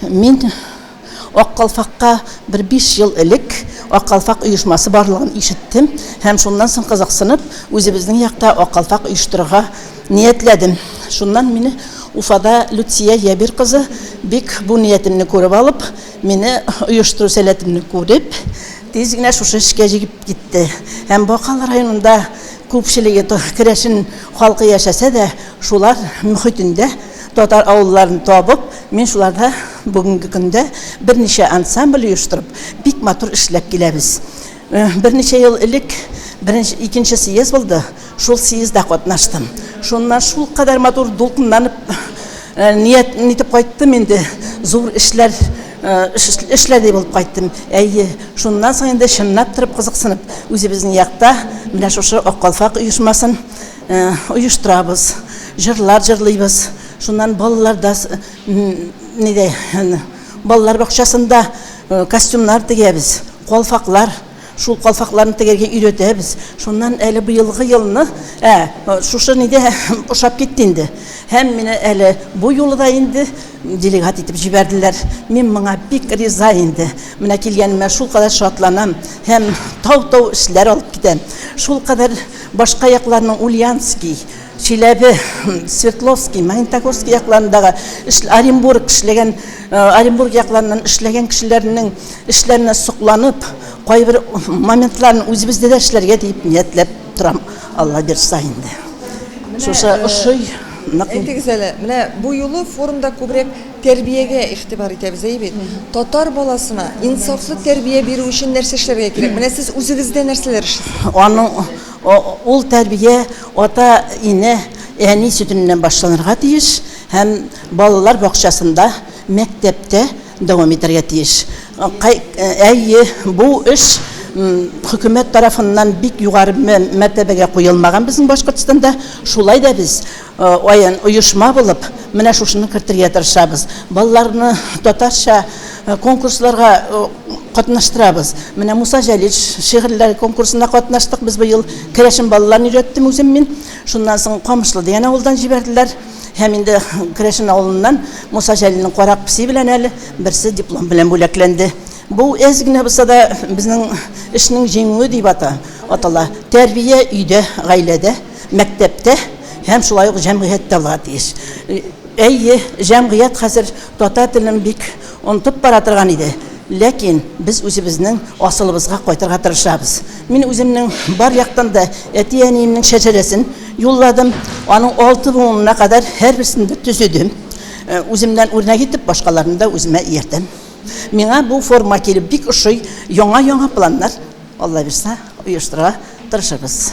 Мен Аққалфаққа бір 5 жыл элек Аққалфақ ұйышмасы барлығын ишеттім. Һәм шуннан соң қызықсынып, өзіміздің яқта Аққалфақ ұйыштыруға ниетледім. Шуннан мені Уфада Люция Ябир қызы бик бұл ниетімні көріп алып, мені ұйыштыру сәлетімні көріп, тез генә шушы эшкә җигеп китте. Һәм Бакал районында күпчелеге керәшен халкы яшәсә дә, шулар мөхитендә татар авылларын табып, мен шуларда бүгенге көндә берничә ансамбль оештырып, бик матур эшләп киләбез. Берничә ел элек икенче съезд булды. Шул съездда катнаштым. Шуннан шул кадәр матур дулкынланып ният итеп кайттым инде. Зур эшләр булып кайттым. Әйе, шуннан соң инде чынлап торып кызыксынып, үзебезнең якта менә шушы Аққалфақ оешмасын оештырабыз. Җырлар җырлыйбыз. Шуннан балаларда балалар бакчасында костюмнар тегәбез, калфаклар, шул калфакларны тегәргә өйрәтәбез. Шуннан әле быелгы елны, шушы ошап китте инде. Һәм мине әле бу юлда инде делегат итеп җибәрделәр. Мин моңа бик риза инде. Менә килгәнемә шул кадәр шатланам. Һәм тау эшләр алып китәм. Шул кадәр башка якларның Ульяновский, Чиләбе, Свердловский, Магнитогорский якларындагы Оренбург эшләгән, Оренбург якларыннан эшләгән кешеләрнең эшләренә сокланып, кайбер моментларын үзебездә дә эшләргә дип ниятләп торам. Алла бирсә инде. Шушы ошый Әйтегез әле, менә бу юлы форумда күбрәк тәрбиягә игътибар итәбез, бит. Татар баласына инсафлы тәрбия бирү өчен нәрсә эшләргә кирәк? Менә сез үзегездә нәрсәләр эшлисез? Ул тәрбия ата, ине, әни сөтеннән башланырга тиеш, һәм балалар бакчасында, мәктәптә дәвам итәргә тиеш. Әйе, бу эш хөкүмәт тарафыннан бик югары мәртәбәгә куелмаган безнең Башкортстанда. Шулай да без оешма булып, менә шушыны кертергә тырышабыз. Балаларны татарча конкурсларга катнаштырабыз. Менә Муса Җәлил шигырьләр конкурсына катнаштык. Без быел керәшен балаларны өйрәттем үзем мин. Шуннан соң Камышлы дигән авылдан җибәрделәр. Һәм инде керәшен авылыннан Муса Җәлилнең карак писи белән әле берсе диплом белән бүләкләнде. Бу әзгенә булса да безнең эшнең җиңүе дип атала. Тәрбия өйдә, гаиләдә, мәктәптә һәм шулай ук җәмгыятьтә булырга тиеш. Әйе, җәмгыять хәзер татар телен бик онытып бара торган иде. Ләкин без үзебезнең асылыбызга кайтырга тырышабыз. Мин үземнең бар яктан да әти-әниемнең шәҗәрәсен юлладым. Аның 6 буынына кадәр һәрберсендә төзедем. Үземнән үрнәк итеп башкаларны да үземә ияртәм. Миңа бу форма килеп бик ошый, яңа планнар, Алла бирсә, оештырырга тырышабыз.